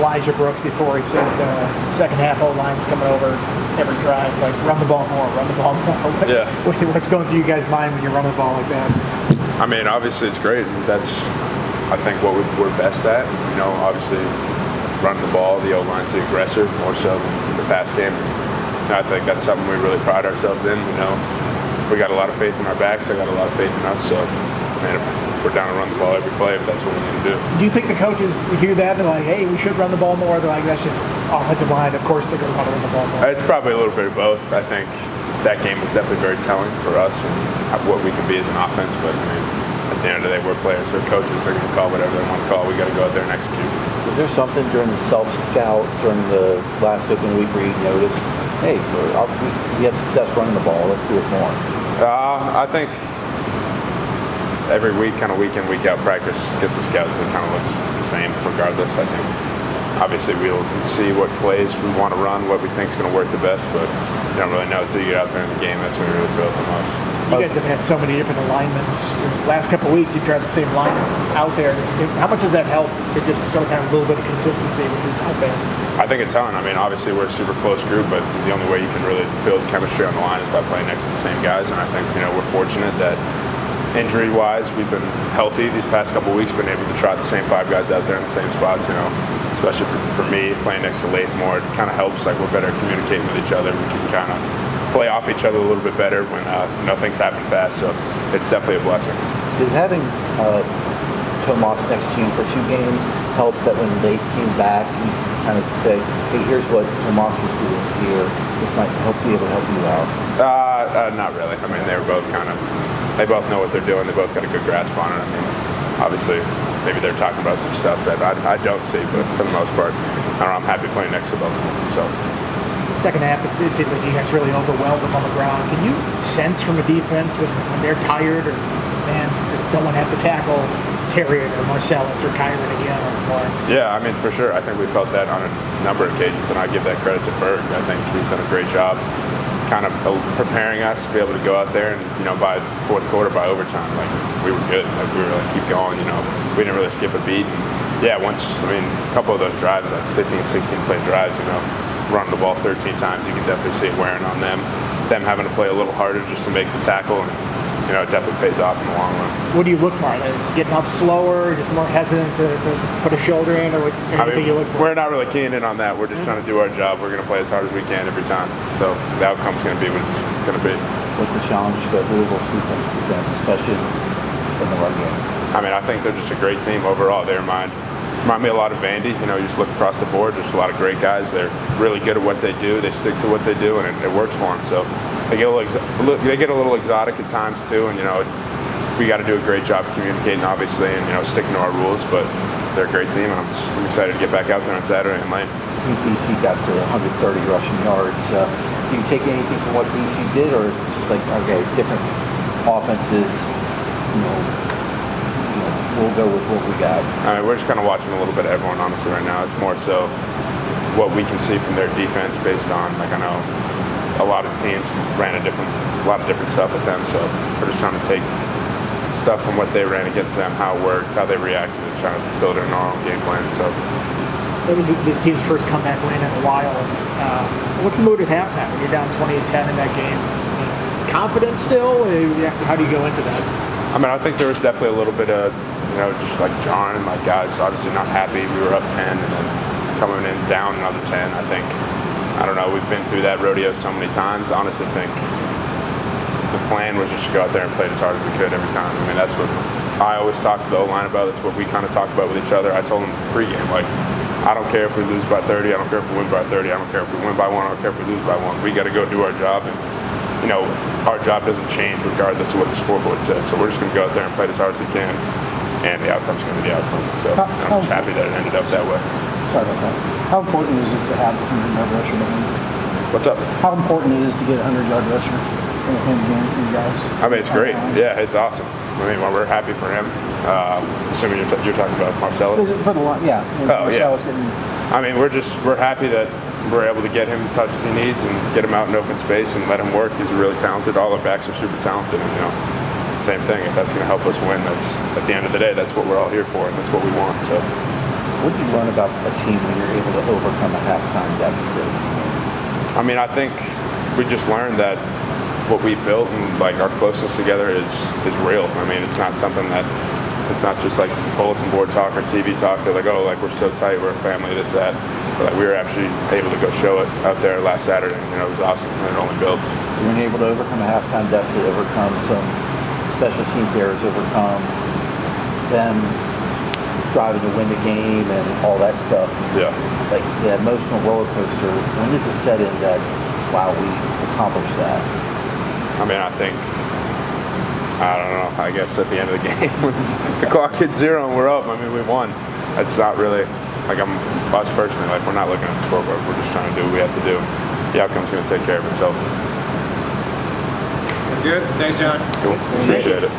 Elijah Brooks before. He said second half O-line's coming over every drive. It's like, run the ball more, run the ball more. What's going through you guys' mind when you're running the ball like that? I mean, obviously it's great. That's, I think, what we're best at. You know, obviously running the ball, the O-line's the aggressor more so than the pass game. And I think that's something we really pride ourselves in. You know, we got a lot of faith in our backs. I got a lot of faith in us. So, man, we're down to run the ball every play if that's what we need to do. Do you think the coaches hear that? They're like, hey, we should run the ball more. They're like, that's just offensive line. Of course they're going to want to run the ball more. It's probably a little bit of both. I think that game was definitely very telling for us and what we can be as an offense. But, I mean, at the end of the day, we're players. They're coaches. They're going to call whatever they want to call. We got to go out there and execute. Is there something during the self-scout, during the last open week where you noticed, hey, we have success running the ball, let's do it more? I think every week, kind of week in, week out practice gets the scouts, it kind of looks the same regardless. I think obviously we'll see what plays we want to run, what we think is going to work the best, but you don't really know until you get out there in the game. That's when you really feel it the most. You guys have had so many different alignments. In the last couple of weeks, you've tried the same line out there. How much does that help? It just sort of kind of a little bit of consistency with who's out there. I think a ton. I mean, obviously we're a super close group, but the only way you can really build chemistry on the line is by playing next to the same guys. And I think, you know, we're fortunate that injury-wise, we've been healthy these past couple of weeks, been able to try the same five guys out there in the same spots, you know, especially for me, playing next to Lath more, it kind of helps, like we're better communicating with each other. We can kind of play off each other a little bit better when, you know, things happen fast, so it's definitely a blessing. Did having Tomas next to you for 2 games help that when Lath came back, you kind of say, hey, here's what Tomas was doing here, this might be able to help you out? Not really. I mean, they both know what they're doing. They both got a good grasp on it. I mean, obviously, maybe they're talking about some stuff that I don't see, but for the most part, I don't know, I'm happy playing next to both of them. So. Second half, it seems like you guys really overwhelmed them on the ground. Can you sense from a defense when they're tired or, man, just don't want to have to tackle Terrier or Marcellus or Kyron again or more? Yeah, I mean, for sure. I think we felt that on a number of occasions, and I give that credit to Ferg. I think he's done a great job kind of preparing us to be able to go out there and, you know, by fourth quarter, by overtime, like, we were good. Like, we were like, keep going, you know. We didn't really skip a beat. And, yeah, a couple of those drives, like 15, 16 play drives, you know, running the ball 13 times, you can definitely see it wearing on them. Them having to play a little harder just to make the tackle, and, you know, it definitely pays off in the long run. What do you look for? Getting up slower, just more hesitant to put a shoulder in, or anything you look for? We're not really keying in on that. We're just trying to do our job. We're going to play as hard as we can every time. So the outcome's going to be what it's going to be. What's the challenge that Louisville's defense presents, especially in the run game? I mean, I think they're just a great team overall. They remind me a lot of Vandy. You know, you just look across the board, just a lot of great guys. They're really good at what they do. They stick to what they do, and it works for them. So they get a little exotic at times too, and, you know, we got to do a great job communicating, obviously, and, you know, sticking to our rules. But they're a great team, and I'm excited to get back out there on Saturday and Lane. I think BC got to 130 rushing yards. Do you take anything from what BC did, or is it just like, okay, different offenses, you know, we'll go with what we got? I mean, we're just kind of watching a little bit of everyone, honestly, right now. It's more so what we can see from their defense based on, like, I know a lot of teams ran a lot of different stuff at them, so we're just trying to take stuff from what they ran against them, how it worked, how they reacted, and trying to build it in our own game plan. So it was this team's first comeback win in a while. What's the mood at halftime when you're down 20-10 in that game? Confident still? How do you go into that? I mean, I think there was definitely a little bit of, you know, just like John and like guys obviously not happy. We were up 10 and then coming in down another 10. I think, I don't know, we've been through that rodeo so many times. I honestly think the plan was just to go out there and play it as hard as we could every time. I mean, that's what I always talk to the O-line about. That's what we kind of talk about with each other. I told them pregame, like, I don't care if we lose by 30. I don't care if we win by 30. I don't care if we win by 1. I don't care if we lose by 1. We got to go do our job. And, you know, our job doesn't change regardless of what the scoreboard says. So we're just going to go out there and play it as hard as we can, and the outcome's going to be the outcome. So I'm just happy that it ended up that way. Sorry about that. How important is it to have a 100-yard rusher to win? What's up? How important it is to get a 100-yard rusher in a game for you guys? I mean, it's great. Yeah, it's awesome. I mean, we're happy for him. Assuming you're talking about Marcellus. For the line, yeah. Marcellus getting. I mean, we're happy that we're able to get him the touches he needs and get him out in open space and let him work. He's really talented. All our backs are super talented, and, you know, same thing. If that's going to help us win, that's at the end of the day, that's what we're all here for, and that's what we want. So. What did you learn about a team when you're able to overcome a halftime deficit? I mean, I think we just learned that what we built and like our closeness together is real. I mean, it's not something that it's not just like bulletin board talk or TV talk. They're like, oh, like we're so tight, we're a family, this, that. But like we were actually able to go show it out there last Saturday. You know, it was awesome, and it only builds. So when you're able to overcome a halftime deficit, overcome some special teams errors, overcome them driving to win the game and all that stuff. Yeah. Like the emotional roller coaster, when does it set in that, wow, we accomplished that? I mean, I think, I don't know, I guess at the end of the game, when the clock hits 0 and we're up, I mean, we won. That's not really, like us personally, like we're not looking at the scoreboard, we're just trying to do what we have to do. The outcome's going to take care of itself. That's good. Thanks, John. Cool. Appreciate it.